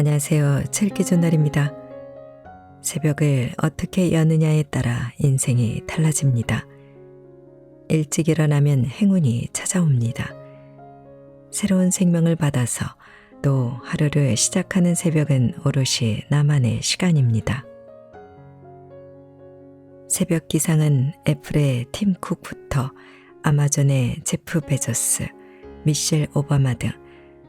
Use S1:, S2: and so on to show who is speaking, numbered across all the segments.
S1: 안녕하세요. 칠기준날입니다. 새벽을 어떻게 여느냐에 따라 인생이 달라집니다. 일찍 일어나면 행운이 찾아옵니다. 새로운 생명을 받아서 또 하루를 시작하는 새벽은 오롯이 나만의 시간입니다. 새벽 기상은 애플의 팀 쿡부터 아마존의 제프 베조스, 미셸 오바마 등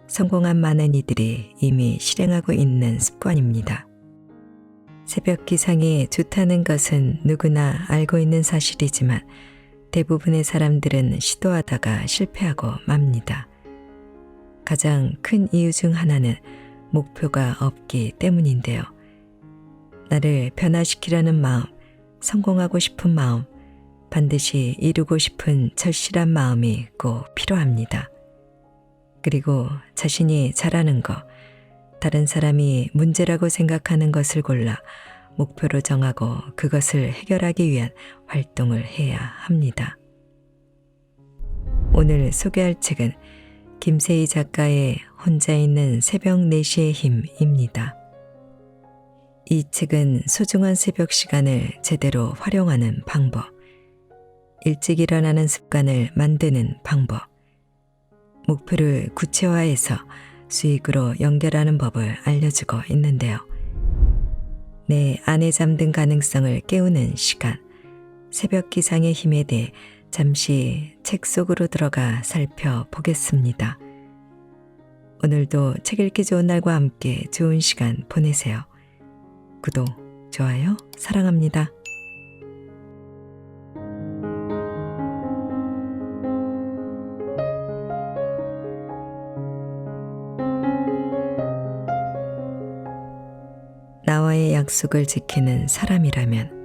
S1: 성공한 많은 이들이 이미 실행하고 있는 습관입니다. 새벽 기상이 좋다는 것은 누구나 알고 있는 사실이지만 대부분의 사람들은 시도하다가 실패하고 맙니다. 가장 큰 이유 중 하나는 목표가 없기 때문인데요. 나를 변화시키려는 마음, 성공하고 싶은 마음, 반드시 이루고 싶은 절실한 마음이 꼭 필요합니다. 그리고 자신이 잘하는 것, 다른 사람이 문제라고 생각하는 것을 골라 목표로 정하고 그것을 해결하기 위한 활동을 해야 합니다. 오늘 소개할 책은 김세희 작가의 혼자 있는 새벽 4시의 힘입니다. 이 책은 소중한 새벽 시간을 제대로 활용하는 방법, 일찍 일어나는 습관을 만드는 방법, 목표를 구체화해서 수익으로 연결하는 법을 알려주고 있는데요. 내 안에 잠든 가능성을 깨우는 시간, 새벽 기상의 힘에 대해 잠시 책 속으로 들어가 살펴보겠습니다. 오늘도 책 읽기 좋은 날과 함께 좋은 시간 보내세요. 구독, 좋아요, 사랑합니다. 나와의 약속을 지키는 사람이라면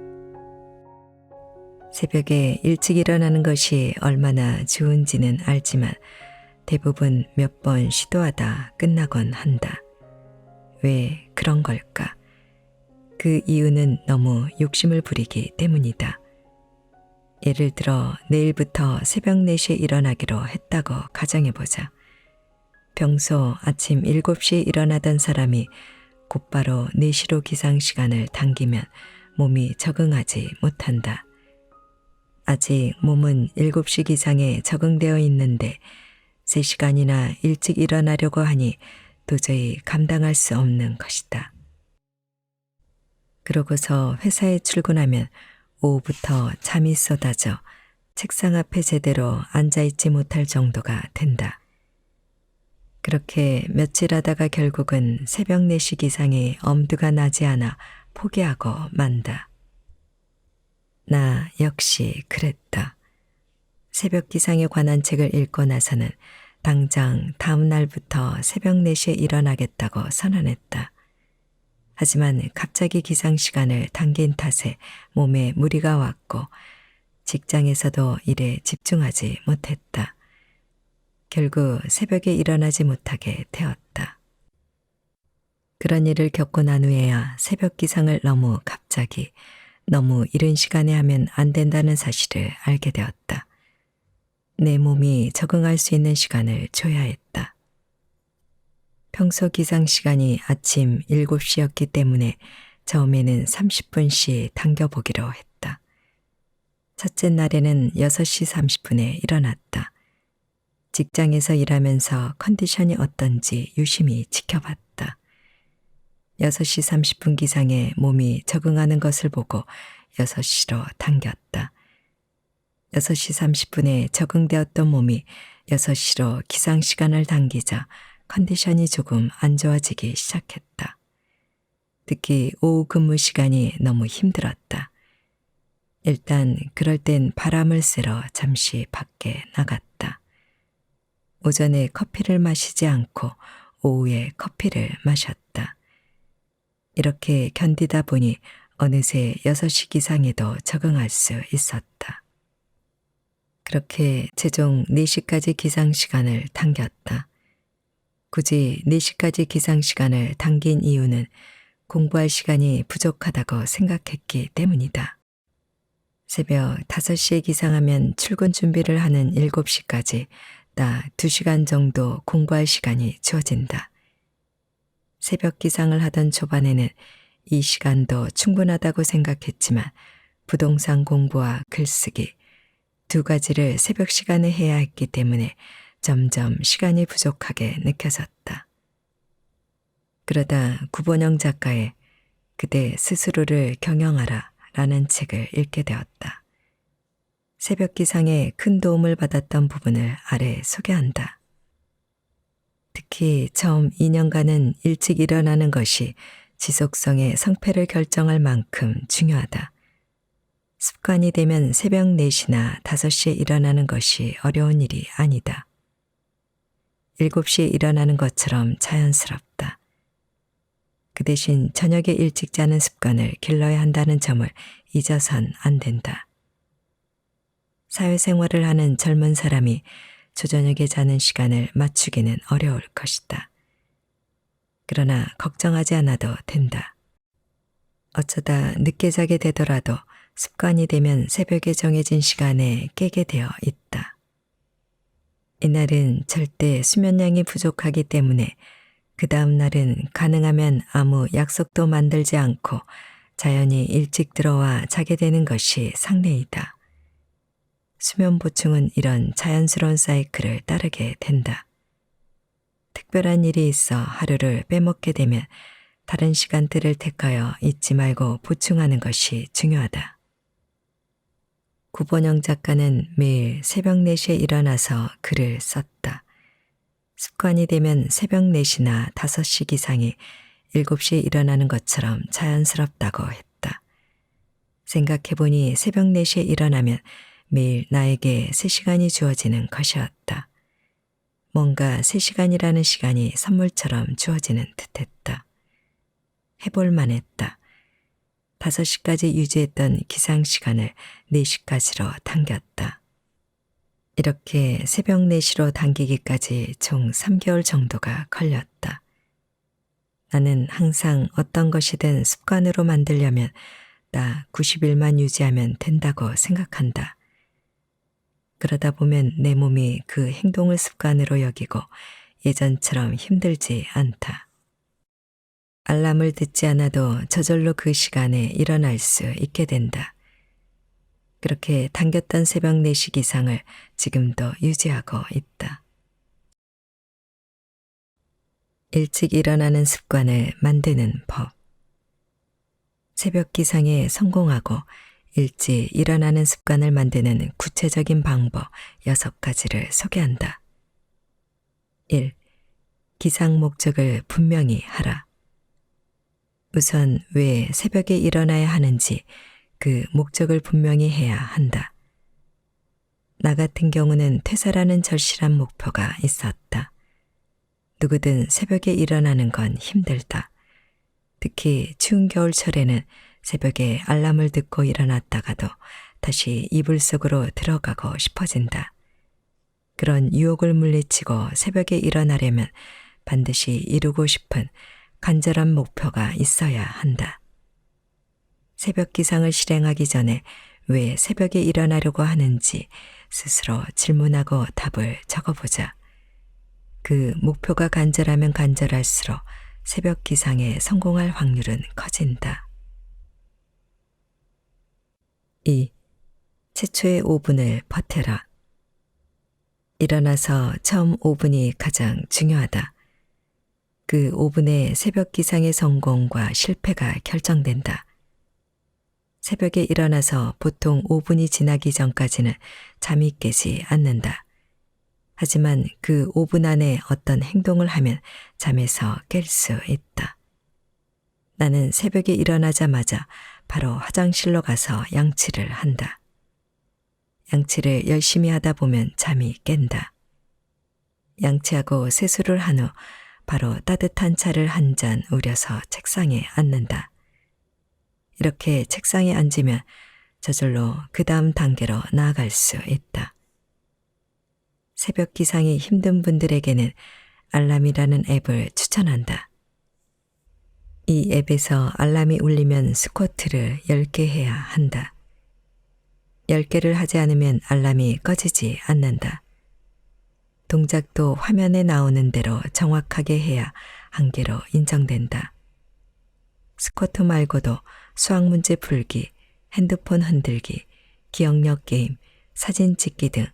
S1: 새벽에 일찍 일어나는 것이 얼마나 좋은지는 알지만 대부분 몇 번 시도하다 끝나곤 한다. 왜 그런 걸까? 그 이유는 너무 욕심을 부리기 때문이다. 예를 들어 내일부터 새벽 4시에 일어나기로 했다고 가정해보자. 평소 아침 7시에 일어나던 사람이 곧바로 4시로 기상시간을 당기면 몸이 적응하지 못한다. 아직 몸은 7시 기상에 적응되어 있는데 3시간이나 일찍 일어나려고 하니 도저히 감당할 수 없는 것이다. 그러고서 회사에 출근하면 오후부터 잠이 쏟아져 책상 앞에 제대로 앉아있지 못할 정도가 된다. 그렇게 며칠 하다가 결국은 새벽 4시 기상에 엄두가 나지 않아 포기하고 만다. 나 역시 그랬다. 새벽 기상에 관한 책을 읽고 나서는 당장 다음 날부터 새벽 4시에 일어나겠다고 선언했다. 하지만 갑자기 기상 시간을 당긴 탓에 몸에 무리가 왔고 직장에서도 일에 집중하지 못했다. 결국 새벽에 일어나지 못하게 되었다. 그런 일을 겪고 난 후에야 새벽 기상을 너무 갑자기, 너무 이른 시간에 하면 안 된다는 사실을 알게 되었다. 내 몸이 적응할 수 있는 시간을 줘야 했다. 평소 기상 시간이 아침 7시였기 때문에 처음에는 30분씩 당겨보기로 했다. 첫째 날에는 6시 30분에 일어났다. 직장에서 일하면서 컨디션이 어떤지 유심히 지켜봤다. 6시 30분 기상에 몸이 적응하는 것을 보고 6시로 당겼다. 6시 30분에 적응되었던 몸이 6시로 기상 시간을 당기자 컨디션이 조금 안 좋아지기 시작했다. 특히 오후 근무 시간이 너무 힘들었다. 일단 그럴 땐 바람을 쐬러 잠시 밖에 나갔다. 오전에 커피를 마시지 않고 오후에 커피를 마셨다. 이렇게 견디다 보니 어느새 6시 기상에도 적응할 수 있었다. 그렇게 최종 4시까지 기상시간을 당겼다. 굳이 4시까지 기상시간을 당긴 이유는 공부할 시간이 부족하다고 생각했기 때문이다. 새벽 5시에 기상하면 출근 준비를 하는 7시까지 딱 2시간 정도 공부할 시간이 주어진다. 새벽 기상을 하던 초반에는 이 시간도 충분하다고 생각했지만 부동산 공부와 글쓰기 두 가지를 새벽 시간에 해야 했기 때문에 점점 시간이 부족하게 느껴졌다. 그러다 구본영 작가의 그대 스스로를 경영하라 라는 책을 읽게 되었다. 새벽 기상에 큰 도움을 받았던 부분을 아래 소개한다. 특히 처음 2년간은 일찍 일어나는 것이 지속성의 성패를 결정할 만큼 중요하다. 습관이 되면 새벽 4시나 5시에 일어나는 것이 어려운 일이 아니다. 7시에 일어나는 것처럼 자연스럽다. 그 대신 저녁에 일찍 자는 습관을 길러야 한다는 점을 잊어선 안 된다. 사회생활을 하는 젊은 사람이 조저녁에 자는 시간을 맞추기는 어려울 것이다. 그러나 걱정하지 않아도 된다. 어쩌다 늦게 자게 되더라도 습관이 되면 새벽에 정해진 시간에 깨게 되어 있다. 이날은 절대 수면량이 부족하기 때문에 그 다음 날은 가능하면 아무 약속도 만들지 않고 자연히 일찍 들어와 자게 되는 것이 상례이다. 수면 보충은 이런 자연스러운 사이클을 따르게 된다. 특별한 일이 있어 하루를 빼먹게 되면 다른 시간대를 택하여 잊지 말고 보충하는 것이 중요하다. 구본영 작가는 매일 새벽 4시에 일어나서 글을 썼다. 습관이 되면 새벽 4시나 5시 기상이 7시에 일어나는 것처럼 자연스럽다고 했다. 생각해보니 새벽 4시에 일어나면 매일 나에게 3시간이 주어지는 것이었다. 뭔가 3시간이라는 시간이 선물처럼 주어지는 듯했다. 해볼만 했다. 5시까지 유지했던 기상시간을 4시까지로 당겼다. 이렇게 새벽 4시로 당기기까지 총 3개월 정도가 걸렸다. 나는 항상 어떤 것이든 습관으로 만들려면 딱 90일만 유지하면 된다고 생각한다. 그러다 보면 내 몸이 그 행동을 습관으로 여기고 예전처럼 힘들지 않다. 알람을 듣지 않아도 저절로 그 시간에 일어날 수 있게 된다. 그렇게 당겼던 새벽 4시 기상을 지금도 유지하고 있다. 일찍 일어나는 습관을 만드는 법. 새벽 기상에 성공하고 일찍 일어나는 습관을 만드는 구체적인 방법 6가지를 소개한다. 1. 기상 목적을 분명히 하라. 우선 왜 새벽에 일어나야 하는지 그 목적을 분명히 해야 한다. 나 같은 경우는 퇴사라는 절실한 목표가 있었다. 누구든 새벽에 일어나는 건 힘들다. 특히 추운 겨울철에는 새벽에 알람을 듣고 일어났다가도 다시 이불 속으로 들어가고 싶어진다. 그런 유혹을 물리치고 새벽에 일어나려면 반드시 이루고 싶은 간절한 목표가 있어야 한다. 새벽 기상을 실행하기 전에 왜 새벽에 일어나려고 하는지 스스로 질문하고 답을 적어보자. 그 목표가 간절하면 간절할수록 새벽 기상에 성공할 확률은 커진다. 2. 최초의 5분을 버텨라. 일어나서 처음 5분이 가장 중요하다. 그 5분의 새벽 기상의 성공과 실패가 결정된다. 새벽에 일어나서 보통 5분이 지나기 전까지는 잠이 깨지 않는다. 하지만 그 5분 안에 어떤 행동을 하면 잠에서 깰 수 있다. 나는 새벽에 일어나자마자 바로 화장실로 가서 양치를 한다. 양치를 열심히 하다 보면 잠이 깬다. 양치하고 세수를 한 후 바로 따뜻한 차를 한 잔 우려서 책상에 앉는다. 이렇게 책상에 앉으면 저절로 그 다음 단계로 나아갈 수 있다. 새벽 기상이 힘든 분들에게는 알람이라는 앱을 추천한다. 이 앱에서 알람이 울리면 스쿼트를 10개 해야 한다. 10개를 하지 않으면 알람이 꺼지지 않는다. 동작도 화면에 나오는 대로 정확하게 해야 한계로 인정된다. 스쿼트 말고도 수학 문제 풀기, 핸드폰 흔들기, 기억력 게임, 사진 찍기 등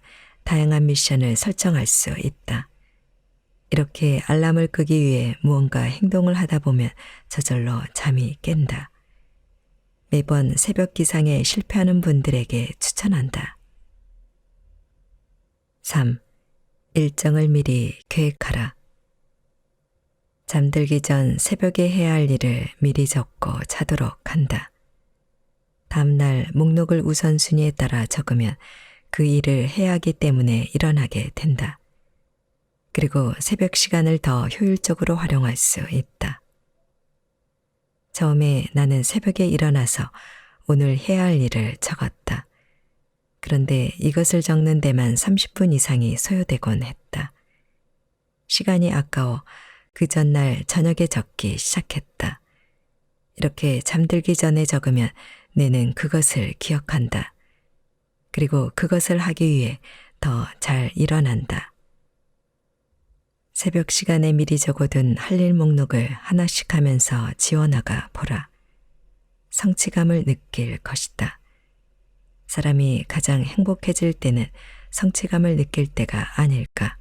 S1: 다양한 미션을 설정할 수 있다. 이렇게 알람을 끄기 위해 무언가 행동을 하다 보면 저절로 잠이 깬다. 매번 새벽 기상에 실패하는 분들에게 추천한다. 3. 일정을 미리 계획하라. 잠들기 전 새벽에 해야 할 일을 미리 적고 자도록 한다. 다음날 목록을 우선순위에 따라 적으면 그 일을 해야 하기 때문에 일어나게 된다. 그리고 새벽 시간을 더 효율적으로 활용할 수 있다. 처음에 나는 새벽에 일어나서 오늘 해야 할 일을 적었다. 그런데 이것을 적는 데만 30분 이상이 소요되곤 했다. 시간이 아까워 그 전날 저녁에 적기 시작했다. 이렇게 잠들기 전에 적으면 뇌는 그것을 기억한다. 그리고 그것을 하기 위해 더 잘 일어난다. 새벽 시간에 미리 적어둔 할 일 목록을 하나씩 하면서 지워나가 보라. 성취감을 느낄 것이다. 사람이 가장 행복해질 때는 성취감을 느낄 때가 아닐까.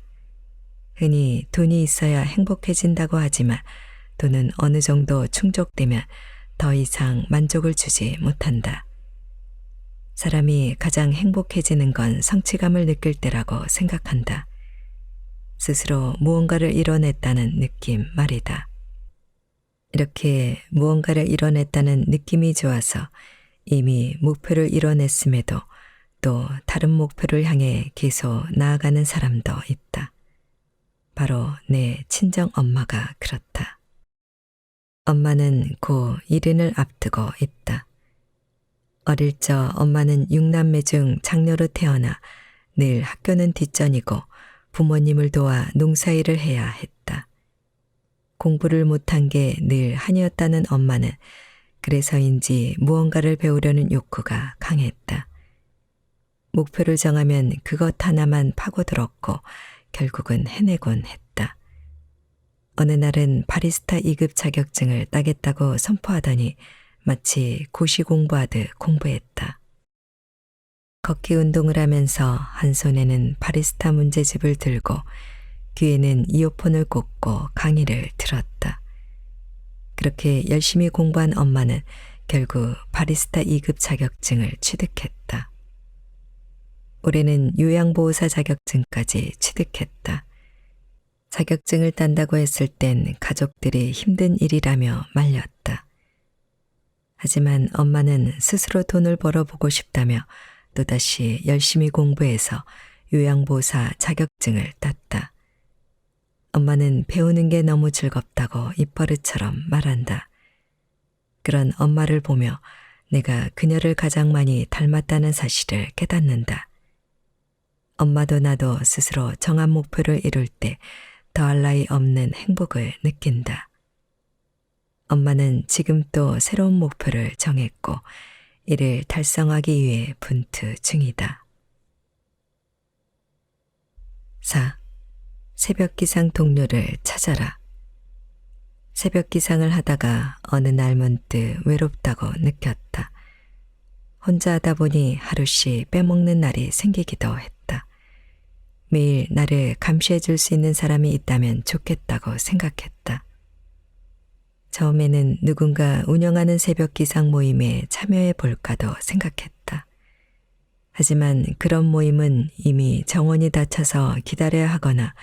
S1: 흔히 돈이 있어야 행복해진다고 하지만 돈은 어느 정도 충족되면 더 이상 만족을 주지 못한다. 사람이 가장 행복해지는 건 성취감을 느낄 때라고 생각한다. 스스로 무언가를 이뤄냈다는 느낌 말이다. 이렇게 무언가를 이뤄냈다는 느낌이 좋아서 이미 목표를 이뤄냈음에도 또 다른 목표를 향해 계속 나아가는 사람도 있다. 바로 내 친정 엄마가 그렇다. 엄마는 곧 일인을 앞두고 있다. 어릴 적 엄마는 6남매 중 장녀로 태어나 늘 학교는 뒷전이고 부모님을 도와 농사일을 해야 했다. 공부를 못한 게 늘 한이었다는 엄마는 그래서인지 무언가를 배우려는 욕구가 강했다. 목표를 정하면 그것 하나만 파고들었고 결국은 해내곤 했다. 어느 날은 바리스타 2급 자격증을 따겠다고 선포하더니 마치 고시 공부하듯 공부했다. 걷기 운동을 하면서 한 손에는 바리스타 문제집을 들고 귀에는 이어폰을 꽂고 강의를 들었다. 그렇게 열심히 공부한 엄마는 결국 바리스타 2급 자격증을 취득했다. 올해는 요양보호사 자격증까지 취득했다. 자격증을 딴다고 했을 땐 가족들이 힘든 일이라며 말렸다. 하지만 엄마는 스스로 돈을 벌어보고 싶다며 또다시 열심히 공부해서 요양보호사 자격증을 땄다. 엄마는 배우는 게 너무 즐겁다고 입버릇처럼 말한다. 그런 엄마를 보며 내가 그녀를 가장 많이 닮았다는 사실을 깨닫는다. 엄마도 나도 스스로 정한 목표를 이룰 때 더할 나위 없는 행복을 느낀다. 엄마는 지금 또 새로운 목표를 정했고 이를 달성하기 위해 분투 중이다. 4. 새벽 기상 동료를 찾아라. 새벽 기상을 하다가 어느 날 문득 외롭다고 느꼈다. 혼자 하다 보니 하루씩 빼먹는 날이 생기기도 했다. 매일 나를 감시해 줄 수 있는 사람이 있다면 좋겠다고 생각했다. 처음에는 누군가 운영하는 새벽 기상 모임에 참여해 볼까도 생각했다. 하지만 그런 모임은 이미 정원이 닫혀서 기다려야 하거나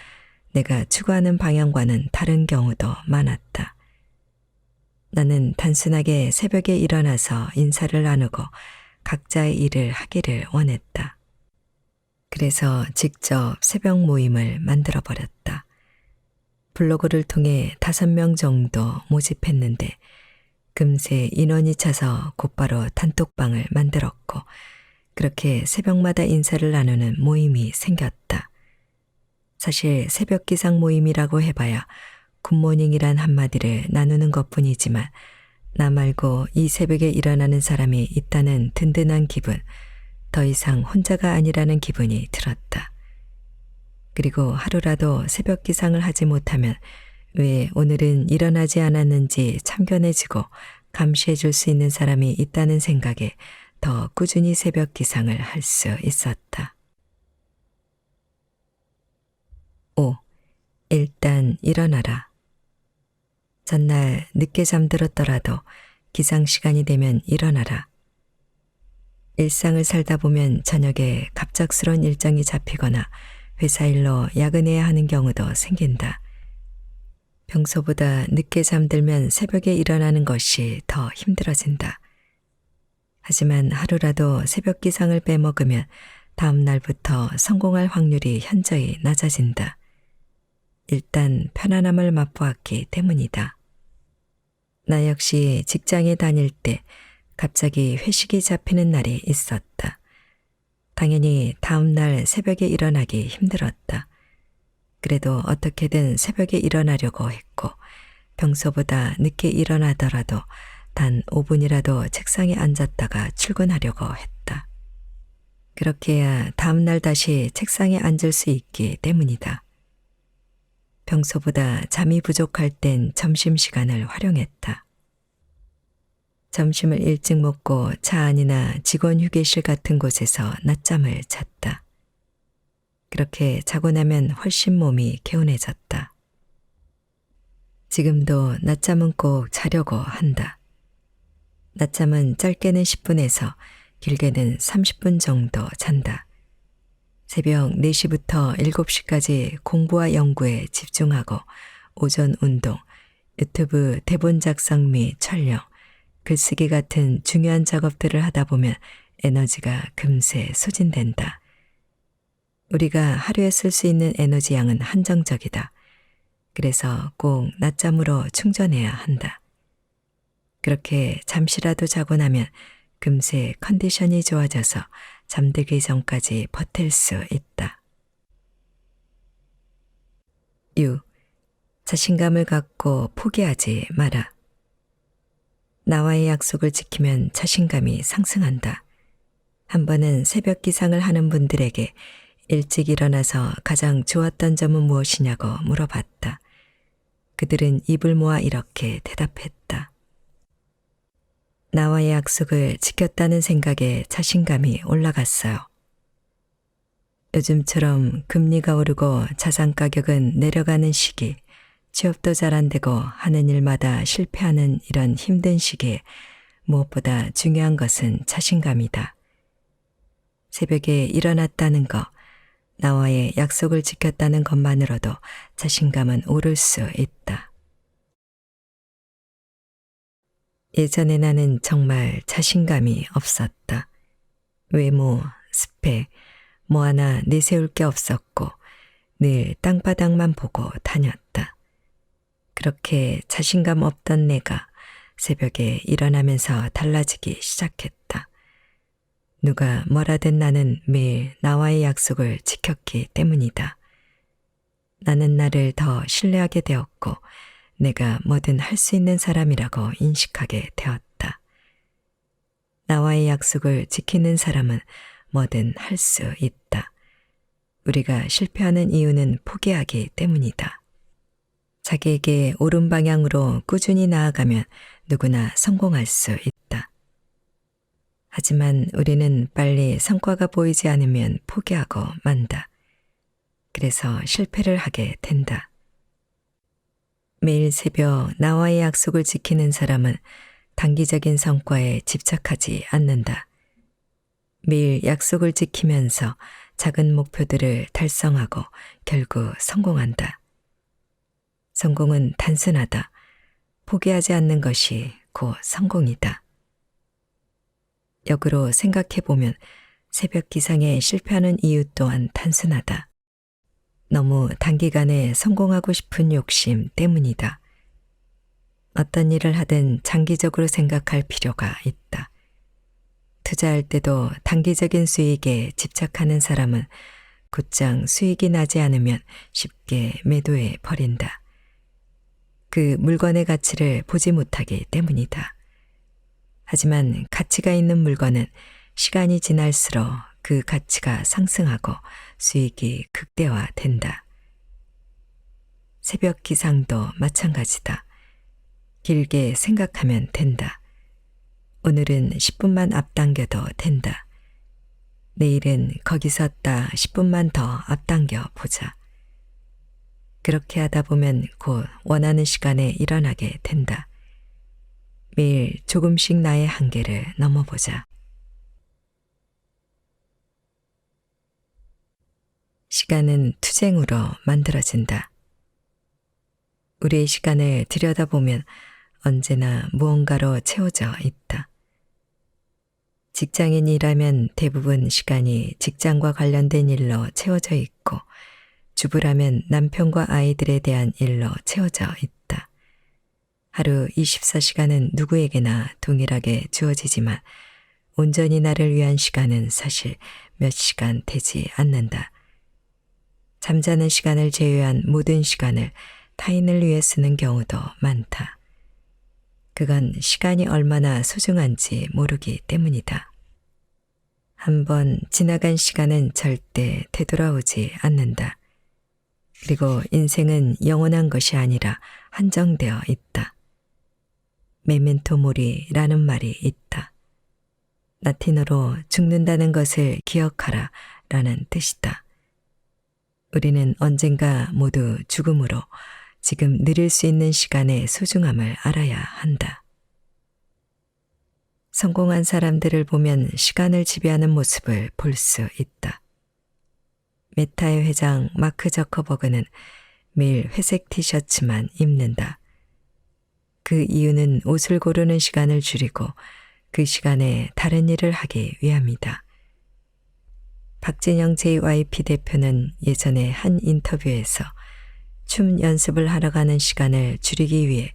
S1: 내가 추구하는 방향과는 다른 경우도 많았다. 나는 단순하게 새벽에 일어나서 인사를 나누고 각자의 일을 하기를 원했다. 그래서 직접 새벽 모임을 만들어버렸다. 블로그를 통해 5명 정도 모집했는데 금세 인원이 차서 곧바로 단톡방을 만들었고 그렇게 새벽마다 인사를 나누는 모임이 생겼다. 사실 새벽 기상 모임이라고 해봐야 굿모닝이란 한마디를 나누는 것뿐이지만 나 말고 이 새벽에 일어나는 사람이 있다는 든든한 기분, 더 이상 혼자가 아니라는 기분이 들었다. 그리고 하루라도 새벽 기상을 하지 못하면 왜 오늘은 일어나지 않았는지 참견해지고 감시해 줄 수 있는 사람이 있다는 생각에 더 꾸준히 새벽 기상을 할 수 있었다. 5. 일단 일어나라. 전날 늦게 잠들었더라도 기상 시간이 되면 일어나라. 일상을 살다 보면 저녁에 갑작스런 일정이 잡히거나 회사 일로 야근해야 하는 경우도 생긴다. 평소보다 늦게 잠들면 새벽에 일어나는 것이 더 힘들어진다. 하지만 하루라도 새벽 기상을 빼먹으면 다음 날부터 성공할 확률이 현저히 낮아진다. 일단 편안함을 맛보았기 때문이다. 나 역시 직장에 다닐 때 갑자기 회식이 잡히는 날이 있었다. 당연히 다음 날 새벽에 일어나기 힘들었다. 그래도 어떻게든 새벽에 일어나려고 했고 평소보다 늦게 일어나더라도 단 5분이라도 책상에 앉았다가 출근하려고 했다. 그렇게 해야 다음 날 다시 책상에 앉을 수 있기 때문이다. 평소보다 잠이 부족할 땐 점심시간을 활용했다. 점심을 일찍 먹고 차 안이나 직원 휴게실 같은 곳에서 낮잠을 잤다. 그렇게 자고 나면 훨씬 몸이 개운해졌다. 지금도 낮잠은 꼭 자려고 한다. 낮잠은 짧게는 10분에서 길게는 30분 정도 잔다. 새벽 4시부터 7시까지 공부와 연구에 집중하고 오전 운동, 유튜브 대본 작성 및 촬영, 글쓰기 같은 중요한 작업들을 하다 보면 에너지가 금세 소진된다. 우리가 하루에 쓸 수 있는 에너지 양은 한정적이다. 그래서 꼭 낮잠으로 충전해야 한다. 그렇게 잠시라도 자고 나면 금세 컨디션이 좋아져서 잠들기 전까지 버틸 수 있다. 6. 자신감을 갖고 포기하지 마라. 나와의 약속을 지키면 자신감이 상승한다. 한 번은 새벽 기상을 하는 분들에게 일찍 일어나서 가장 좋았던 점은 무엇이냐고 물어봤다. 그들은 입을 모아 이렇게 대답했다. 나와의 약속을 지켰다는 생각에 자신감이 올라갔어요. 요즘처럼 금리가 오르고 자산 가격은 내려가는 시기, 취업도 잘 안 되고 하는 일마다 실패하는 이런 힘든 시기에 무엇보다 중요한 것은 자신감이다. 새벽에 일어났다는 것, 나와의 약속을 지켰다는 것만으로도 자신감은 오를 수 있다. 예전에 나는 정말 자신감이 없었다. 외모, 스펙, 뭐 하나 내세울 게 없었고 늘 땅바닥만 보고 다녔다. 그렇게 자신감 없던 내가 새벽에 일어나면서 달라지기 시작했다. 누가 뭐라든 나는 매일 나와의 약속을 지켰기 때문이다. 나는 나를 더 신뢰하게 되었고 내가 뭐든 할 수 있는 사람이라고 인식하게 되었다. 나와의 약속을 지키는 사람은 뭐든 할 수 있다. 우리가 실패하는 이유는 포기하기 때문이다. 자기에게 옳은 방향으로 꾸준히 나아가면 누구나 성공할 수 있다. 하지만 우리는 빨리 성과가 보이지 않으면 포기하고 만다. 그래서 실패를 하게 된다. 매일 새벽 나와의 약속을 지키는 사람은 단기적인 성과에 집착하지 않는다. 매일 약속을 지키면서 작은 목표들을 달성하고 결국 성공한다. 성공은 단순하다. 포기하지 않는 것이 곧 성공이다. 역으로 생각해보면 새벽 기상에 실패하는 이유 또한 단순하다. 너무 단기간에 성공하고 싶은 욕심 때문이다. 어떤 일을 하든 장기적으로 생각할 필요가 있다. 투자할 때도 단기적인 수익에 집착하는 사람은 곧장 수익이 나지 않으면 쉽게 매도해 버린다. 그 물건의 가치를 보지 못하기 때문이다. 하지만 가치가 있는 물건은 시간이 지날수록 그 가치가 상승하고 수익이 극대화된다. 새벽 기상도 마찬가지다. 길게 생각하면 된다. 오늘은 10분만 앞당겨도 된다. 내일은 거기 섰다 10분만 더 앞당겨 보자. 그렇게 하다 보면 곧 원하는 시간에 일어나게 된다. 매일 조금씩 나의 한계를 넘어보자. 시간은 투쟁으로 만들어진다. 우리의 시간을 들여다보면 언제나 무언가로 채워져 있다. 직장인이라면 대부분 시간이 직장과 관련된 일로 채워져 있고, 주부라면 남편과 아이들에 대한 일로 채워져 있다. 하루 24시간은 누구에게나 동일하게 주어지지만 온전히 나를 위한 시간은 사실 몇 시간 되지 않는다. 잠자는 시간을 제외한 모든 시간을 타인을 위해 쓰는 경우도 많다. 그건 시간이 얼마나 소중한지 모르기 때문이다. 한번 지나간 시간은 절대 되돌아오지 않는다. 그리고 인생은 영원한 것이 아니라 한정되어 있다. 메멘토 모리라는 말이 있다. 라틴어로 죽는다는 것을 기억하라 라는 뜻이다. 우리는 언젠가 모두 죽음으로 지금 누릴 수 있는 시간의 소중함을 알아야 한다. 성공한 사람들을 보면 시간을 지배하는 모습을 볼 수 있다. 메타의 회장 마크 저커버그는 매일 회색 티셔츠만 입는다. 그 이유는 옷을 고르는 시간을 줄이고 그 시간에 다른 일을 하기 위함이다. 박진영 JYP 대표는 예전에 한 인터뷰에서 춤 연습을 하러 가는 시간을 줄이기 위해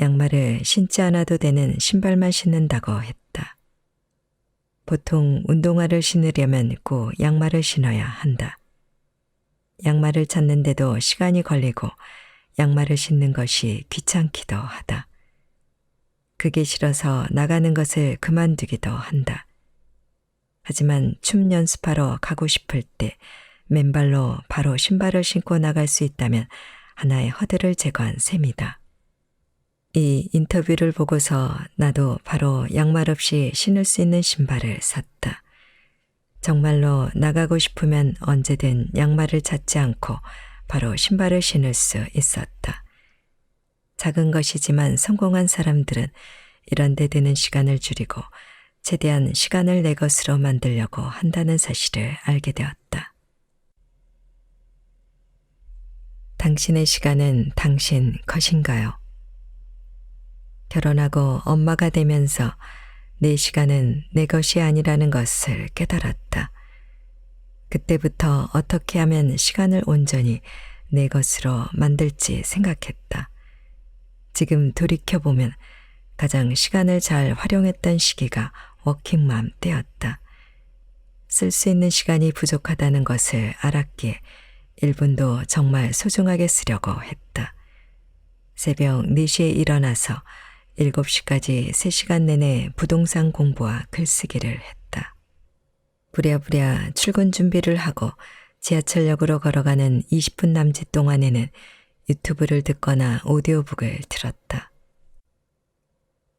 S1: 양말을 신지 않아도 되는 신발만 신는다고 했다. 보통 운동화를 신으려면 꼭 양말을 신어야 한다. 양말을 찾는데도 시간이 걸리고 양말을 신는 것이 귀찮기도 하다. 그게 싫어서 나가는 것을 그만두기도 한다. 하지만 춤 연습하러 가고 싶을 때 맨발로 바로 신발을 신고 나갈 수 있다면 하나의 허들을 제거한 셈이다. 이 인터뷰를 보고서 나도 바로 양말 없이 신을 수 있는 신발을 샀다. 정말로 나가고 싶으면 언제든 양말을 찾지 않고 바로 신발을 신을 수 있었다. 작은 것이지만 성공한 사람들은 이런 데 드는 시간을 줄이고 최대한 시간을 내 것으로 만들려고 한다는 사실을 알게 되었다. 당신의 시간은 당신 것인가요? 결혼하고 엄마가 되면서 내 시간은 내 것이 아니라는 것을 깨달았다. 그때부터 어떻게 하면 시간을 온전히 내 것으로 만들지 생각했다. 지금 돌이켜보면 가장 시간을 잘 활용했던 시기가 워킹맘 때였다. 쓸 수 있는 시간이 부족하다는 것을 알았기에 1분도 정말 소중하게 쓰려고 했다. 새벽 4시에 일어나서 7시까지 3시간 내내 부동산 공부와 글쓰기를 했다. 부랴부랴 출근 준비를 하고 지하철역으로 걸어가는 20분 남짓 동안에는 유튜브를 듣거나 오디오북을 들었다.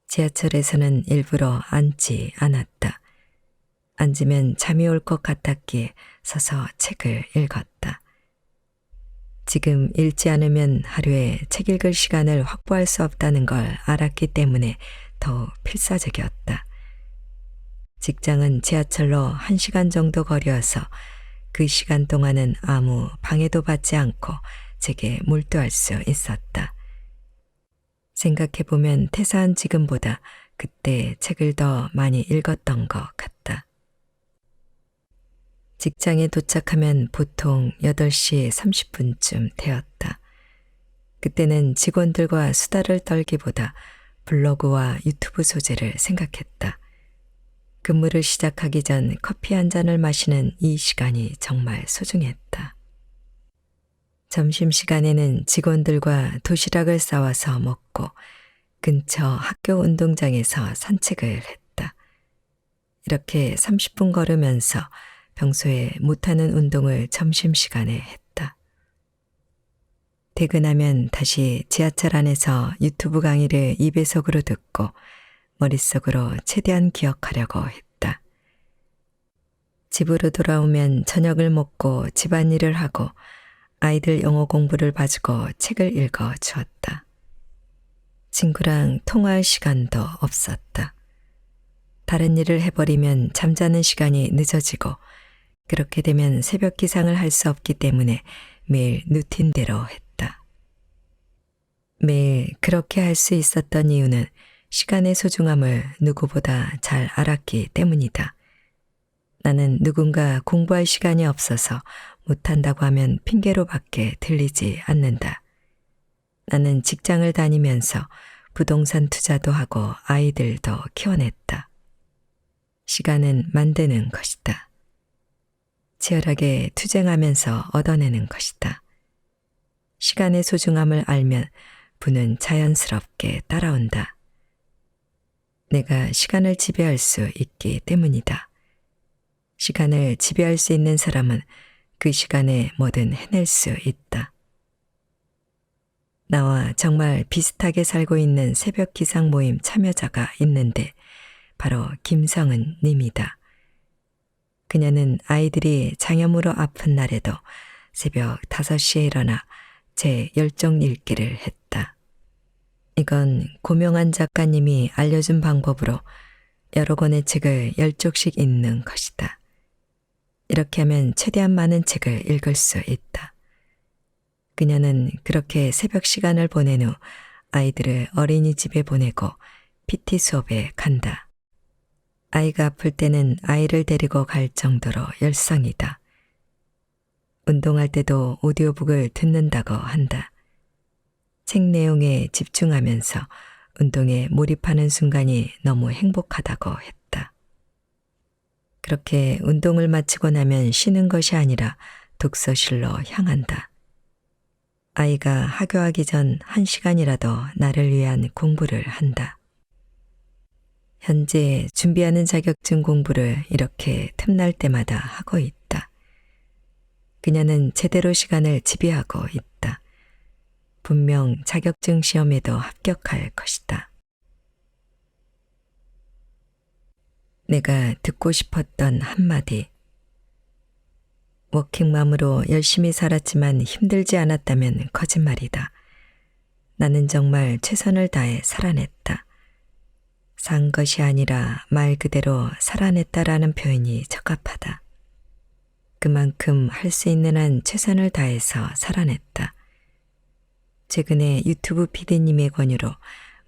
S1: 지하철에서는 일부러 앉지 않았다. 앉으면 잠이 올 것 같았기에 서서 책을 읽었다. 지금 읽지 않으면 하루에 책 읽을 시간을 확보할 수 없다는 걸 알았기 때문에 더욱 필사적이었다. 직장은 지하철로 1시간 정도 거리여서 그 시간 동안은 아무 방해도 받지 않고 책에 몰두할 수 있었다. 생각해보면 퇴사한 지금보다 그때 책을 더 많이 읽었던 것 같다. 직장에 도착하면 보통 8시 30분쯤 되었다. 그때는 직원들과 수다를 떨기보다 블로그와 유튜브 소재를 생각했다. 근무를 시작하기 전 커피 한 잔을 마시는 이 시간이 정말 소중했다. 점심시간에는 직원들과 도시락을 싸와서 먹고 근처 학교 운동장에서 산책을 했다. 이렇게 30분 걸으면서 평소에 못하는 운동을 점심시간에 했다. 퇴근하면 다시 지하철 안에서 유튜브 강의를 2배속으로 듣고 머릿속으로 최대한 기억하려고 했다. 집으로 돌아오면 저녁을 먹고 집안일을 하고 아이들 영어 공부를 봐주고 책을 읽어 주었다. 친구랑 통화할 시간도 없었다. 다른 일을 해버리면 잠자는 시간이 늦어지고 그렇게 되면 새벽 기상을 할 수 없기 때문에 매일 루틴대로 했다. 매일 그렇게 할 수 있었던 이유는 시간의 소중함을 누구보다 잘 알았기 때문이다. 나는 누군가 공부할 시간이 없어서 못한다고 하면 핑계로밖에 들리지 않는다. 나는 직장을 다니면서 부동산 투자도 하고 아이들도 키워냈다. 시간은 만드는 것이다. 치열하게 투쟁하면서 얻어내는 것이다. 시간의 소중함을 알면 부는 자연스럽게 따라온다. 내가 시간을 지배할 수 있기 때문이다. 시간을 지배할 수 있는 사람은 그 시간에 뭐든 해낼 수 있다. 나와 정말 비슷하게 살고 있는 새벽 기상 모임 참여자가 있는데 바로 김성은 님이다. 그녀는 아이들이 장염으로 아픈 날에도 새벽 5시에 일어나 제 열정 읽기를 했다. 이건 고명한 작가님이 알려준 방법으로 여러 권의 책을 10쪽씩 읽는 것이다. 이렇게 하면 최대한 많은 책을 읽을 수 있다. 그녀는 그렇게 새벽 시간을 보낸 후 아이들을 어린이집에 보내고 PT 수업에 간다. 아이가 아플 때는 아이를 데리고 갈 정도로 열성이다. 운동할 때도 오디오북을 듣는다고 한다. 책 내용에 집중하면서 운동에 몰입하는 순간이 너무 행복하다고 했다. 그렇게 운동을 마치고 나면 쉬는 것이 아니라 독서실로 향한다. 아이가 하교하기 전 1시간이라도 나를 위한 공부를 한다. 현재 준비하는 자격증 공부를 이렇게 틈날 때마다 하고 있다. 그녀는 제대로 시간을 지배하고 있다. 분명 자격증 시험에도 합격할 것이다. 내가 듣고 싶었던 한마디. 워킹맘으로 열심히 살았지만 힘들지 않았다면 거짓말이다. 나는 정말 최선을 다해 살아냈다. 산 것이 아니라 말 그대로 살아냈다라는 표현이 적합하다. 그만큼 할 수 있는 한 최선을 다해서 살아냈다. 최근에 유튜브 PD님의 권유로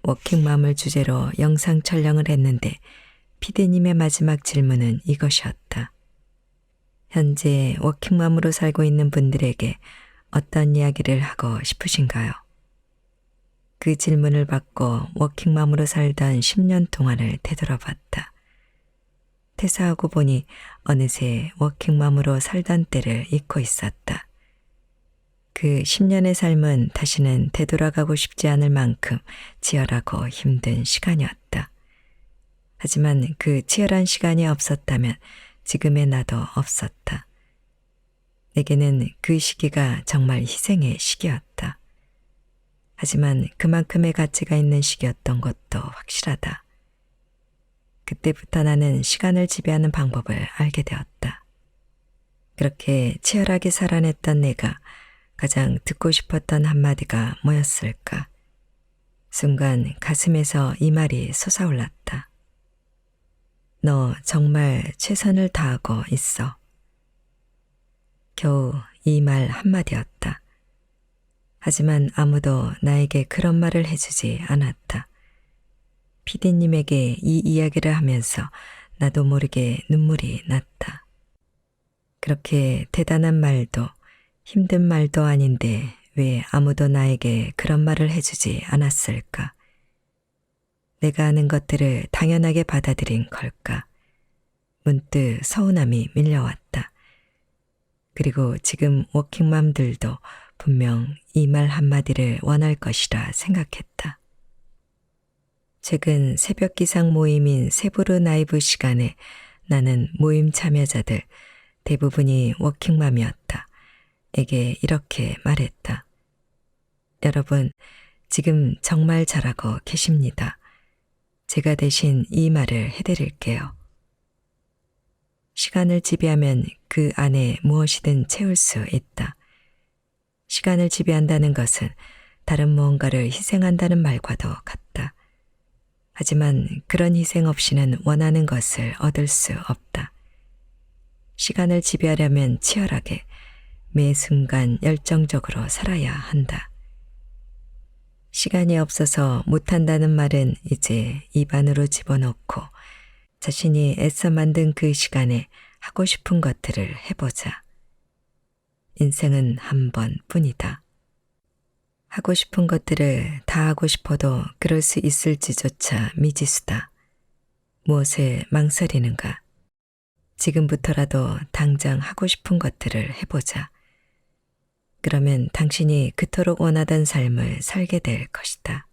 S1: 워킹맘을 주제로 영상 촬영을 했는데 PD님의 마지막 질문은 이것이었다. 현재 워킹맘으로 살고 있는 분들에게 어떤 이야기를 하고 싶으신가요? 그 질문을 받고 워킹맘으로 살던 10년 동안을 되돌아봤다. 퇴사하고 보니 어느새 워킹맘으로 살던 때를 잊고 있었다. 그 10년의 삶은 다시는 되돌아가고 싶지 않을 만큼 치열하고 힘든 시간이었다. 하지만 그 치열한 시간이 없었다면 지금의 나도 없었다. 내게는 그 시기가 정말 희생의 시기였다. 하지만 그만큼의 가치가 있는 시기였던 것도 확실하다. 그때부터 나는 시간을 지배하는 방법을 알게 되었다. 그렇게 치열하게 살아냈던 내가 가장 듣고 싶었던 한마디가 뭐였을까? 순간 가슴에서 이 말이 솟아올랐다. 너 정말 최선을 다하고 있어. 겨우 이 말 한마디였다. 하지만 아무도 나에게 그런 말을 해주지 않았다. PD님에게 이 이야기를 하면서 나도 모르게 눈물이 났다. 그렇게 대단한 말도 힘든 말도 아닌데 왜 아무도 나에게 그런 말을 해주지 않았을까? 내가 아는 것들을 당연하게 받아들인 걸까? 문득 서운함이 밀려왔다. 그리고 지금 워킹맘들도 분명 이 말 한마디를 원할 것이라 생각했다. 최근 새벽 기상 모임인 세부르 나이브 시간에 나는 모임 참여자들 대부분이 워킹맘이었다. 에게 이렇게 말했다. 여러분, 지금 정말 잘하고 계십니다. 제가 대신 이 말을 해드릴게요. 시간을 지배하면 그 안에 무엇이든 채울 수 있다. 시간을 지배한다는 것은 다른 무언가를 희생한다는 말과도 같다. 하지만 그런 희생 없이는 원하는 것을 얻을 수 없다. 시간을 지배하려면 치열하게 매 순간 열정적으로 살아야 한다. 시간이 없어서 못한다는 말은 이제 입 안으로 집어넣고 자신이 애써 만든 그 시간에 하고 싶은 것들을 해보자. 인생은 한 번뿐이다. 하고 싶은 것들을 다 하고 싶어도 그럴 수 있을지조차 미지수다. 무엇을 망설이는가? 지금부터라도 당장 하고 싶은 것들을 해보자. 그러면 당신이 그토록 원하던 삶을 살게 될 것이다.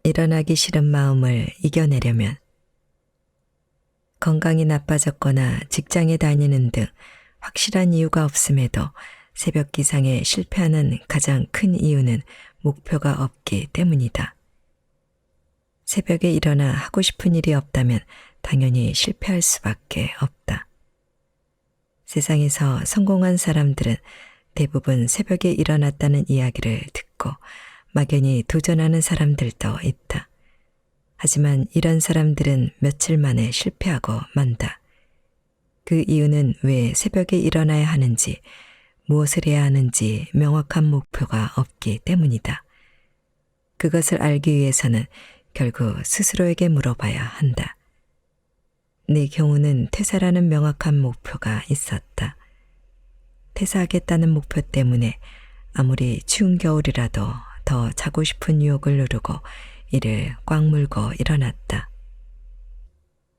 S1: 일어나기 싫은 마음을 이겨내려면 건강이 나빠졌거나 직장에 다니는 등 확실한 이유가 없음에도 새벽 기상에 실패하는 가장 큰 이유는 목표가 없기 때문이다. 새벽에 일어나 하고 싶은 일이 없다면 당연히 실패할 수밖에 없다. 세상에서 성공한 사람들은 대부분 새벽에 일어났다는 이야기를 듣고 막연히 도전하는 사람들도 있다. 하지만 이런 사람들은 며칠 만에 실패하고 만다. 그 이유는 왜 새벽에 일어나야 하는지, 무엇을 해야 하는지 명확한 목표가 없기 때문이다. 그것을 알기 위해서는 결국 스스로에게 물어봐야 한다. 내 경우는 퇴사라는 명확한 목표가 있었다. 퇴사하겠다는 목표 때문에 아무리 추운 겨울이라도 더 자고 싶은 유혹을 누르고 이를 꽉 물고 일어났다.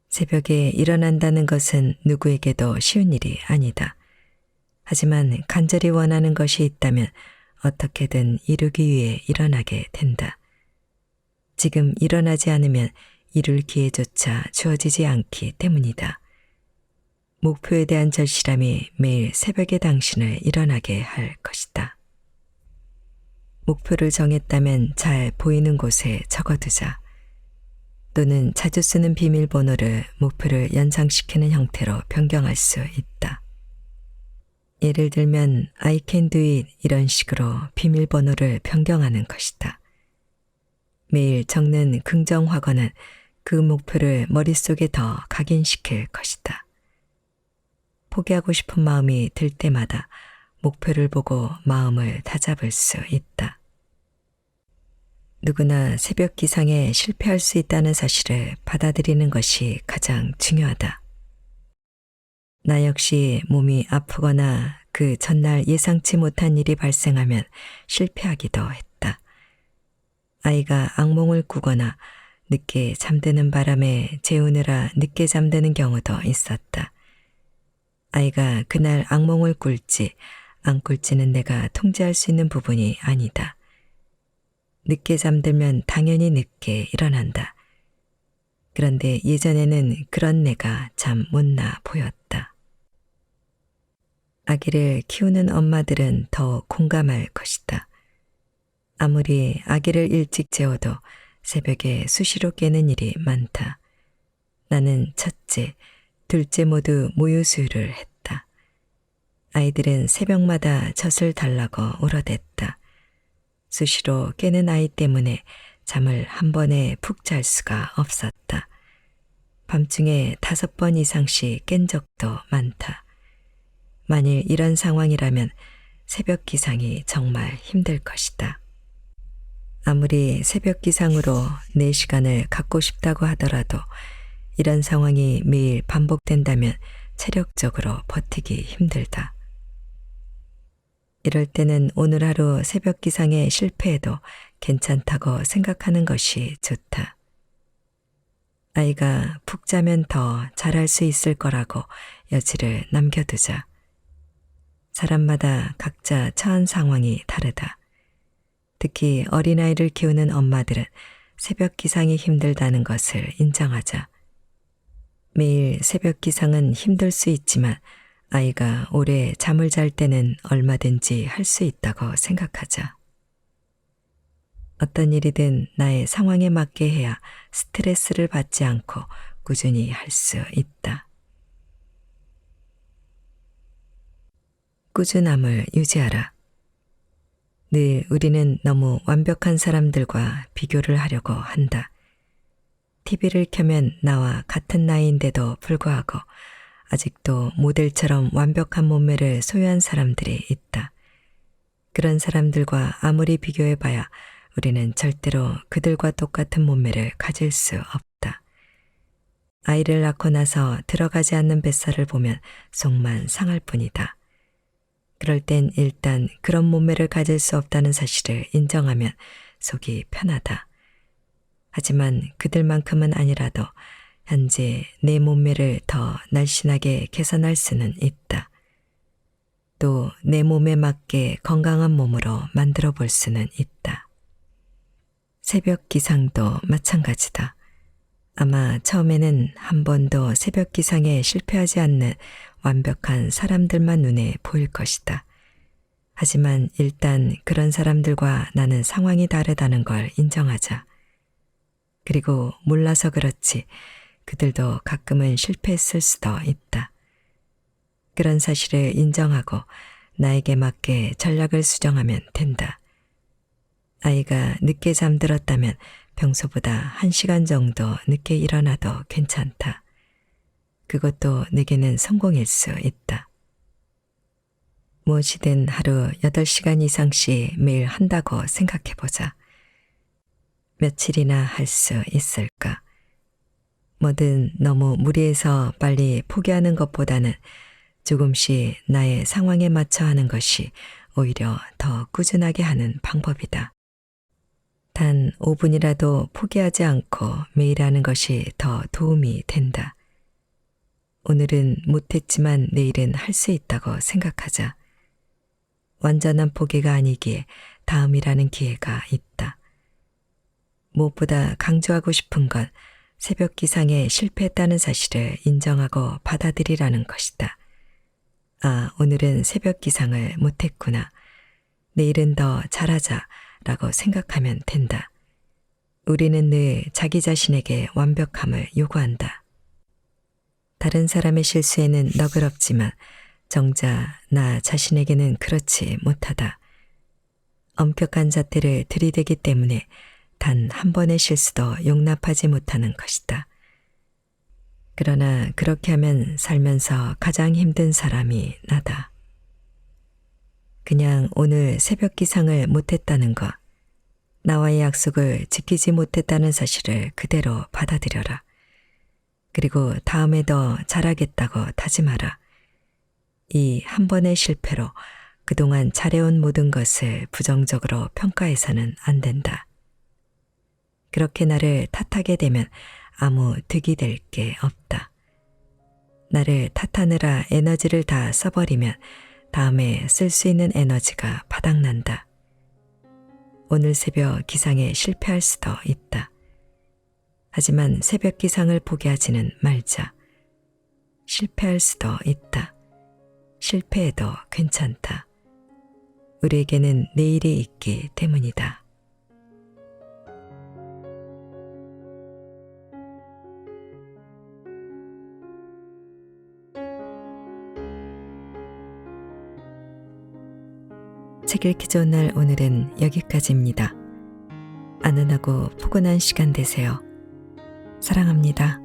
S1: 새벽에 일어난다는 것은 누구에게도 쉬운 일이 아니다. 하지만 간절히 원하는 것이 있다면 어떻게든 이루기 위해 일어나게 된다. 지금 일어나지 않으면 이룰 기회조차 주어지지 않기 때문이다. 목표에 대한 절실함이 매일 새벽에 당신을 일어나게 할 것이다. 목표를 정했다면 잘 보이는 곳에 적어두자. 또는 자주 쓰는 비밀번호를 목표를 연상시키는 형태로 변경할 수 있다. 예를 들면 I can do it 이런 식으로 비밀번호를 변경하는 것이다. 매일 적는 긍정 확언은 그 목표를 머릿속에 더 각인시킬 것이다. 포기하고 싶은 마음이 들 때마다 목표를 보고 마음을 다잡을 수 있다. 누구나 새벽 기상에 실패할 수 있다는 사실을 받아들이는 것이 가장 중요하다. 나 역시 몸이 아프거나 그 전날 예상치 못한 일이 발생하면 실패하기도 했다. 아이가 악몽을 꾸거나 늦게 잠드는 바람에 재우느라 늦게 잠드는 경우도 있었다. 아이가 그날 악몽을 꿀지 안 꿀지는 내가 통제할 수 있는 부분이 아니다. 늦게 잠들면 당연히 늦게 일어난다. 그런데 예전에는 그런 내가 참 못나 보였다. 아기를 키우는 엄마들은 더 공감할 것이다. 아무리 아기를 일찍 재워도 새벽에 수시로 깨는 일이 많다. 나는 첫째, 둘째 모두 모유수유를 했다. 아이들은 새벽마다 젖을 달라고 울어댔다. 수시로 깨는 아이 때문에 잠을 한 번에 푹 잘 수가 없었다. 밤중에 5번 이상씩 깬 적도 많다. 만일 이런 상황이라면 새벽 기상이 정말 힘들 것이다. 아무리 새벽 기상으로 내 시간을 갖고 싶다고 하더라도 이런 상황이 매일 반복된다면 체력적으로 버티기 힘들다. 이럴 때는 오늘 하루 새벽 기상에 실패해도 괜찮다고 생각하는 것이 좋다. 아이가 푹 자면 더 잘할 수 있을 거라고 여지를 남겨두자. 사람마다 각자 처한 상황이 다르다. 특히 어린아이를 키우는 엄마들은 새벽 기상이 힘들다는 것을 인정하자. 매일 새벽 기상은 힘들 수 있지만 아이가 오래 잠을 잘 때는 얼마든지 할 수 있다고 생각하자. 어떤 일이든 나의 상황에 맞게 해야 스트레스를 받지 않고 꾸준히 할 수 있다. 꾸준함을 유지하라. 늘 우리는 너무 완벽한 사람들과 비교를 하려고 한다. TV를 켜면 나와 같은 나이인데도 불구하고 아직도 모델처럼 완벽한 몸매를 소유한 사람들이 있다. 그런 사람들과 아무리 비교해봐야 우리는 절대로 그들과 똑같은 몸매를 가질 수 없다. 아이를 낳고 나서 들어가지 않는 뱃살을 보면 속만 상할 뿐이다. 그럴 땐 일단 그런 몸매를 가질 수 없다는 사실을 인정하면 속이 편하다. 하지만 그들만큼은 아니라도 현재 내 몸매를 더 날씬하게 개선할 수는 있다. 또 내 몸에 맞게 건강한 몸으로 만들어 볼 수는 있다. 새벽 기상도 마찬가지다. 아마 처음에는 한 번도 새벽 기상에 실패하지 않는 완벽한 사람들만 눈에 보일 것이다. 하지만 일단 그런 사람들과 나는 상황이 다르다는 걸 인정하자. 그리고 몰라서 그렇지 그들도 가끔은 실패했을 수도 있다. 그런 사실을 인정하고 나에게 맞게 전략을 수정하면 된다. 아이가 늦게 잠들었다면 평소보다 1시간 정도 늦게 일어나도 괜찮다. 그것도 내게는 성공일 수 있다. 무엇이든 하루 8시간 이상씩 매일 한다고 생각해보자. 며칠이나 할 수 있을까? 뭐든 너무 무리해서 빨리 포기하는 것보다는 조금씩 나의 상황에 맞춰 하는 것이 오히려 더 꾸준하게 하는 방법이다. 단 5분이라도 포기하지 않고 매일 하는 것이 더 도움이 된다. 오늘은 못했지만 내일은 할 수 있다고 생각하자. 완전한 포기가 아니기에 다음이라는 기회가 있다. 무엇보다 강조하고 싶은 건 새벽 기상에 실패했다는 사실을 인정하고 받아들이라는 것이다. 아, 오늘은 새벽 기상을 못했구나. 내일은 더 잘하자 라고 생각하면 된다. 우리는 늘 자기 자신에게 완벽함을 요구한다. 다른 사람의 실수에는 너그럽지만 정작 나 자신에게는 그렇지 못하다. 엄격한 잣대를 들이대기 때문에 단 한 번의 실수도 용납하지 못하는 것이다. 그러나 그렇게 하면 살면서 가장 힘든 사람이 나다. 그냥 오늘 새벽 기상을 못했다는 것, 나와의 약속을 지키지 못했다는 사실을 그대로 받아들여라. 그리고 다음에 더 잘하겠다고 다짐하라. 이 한 번의 실패로 그동안 잘해온 모든 것을 부정적으로 평가해서는 안 된다. 그렇게 나를 탓하게 되면 아무 득이 될 게 없다. 나를 탓하느라 에너지를 다 써버리면 다음에 쓸 수 있는 에너지가 바닥난다. 오늘 새벽 기상에 실패할 수도 있다. 하지만 새벽 기상을 포기하지는 말자. 실패할 수도 있다. 실패해도 괜찮다. 우리에게는 내일이 있기 때문이다. 책 읽기 좋은 날 오늘은 여기까지입니다. 안전하고 포근한 시간 되세요. 사랑합니다.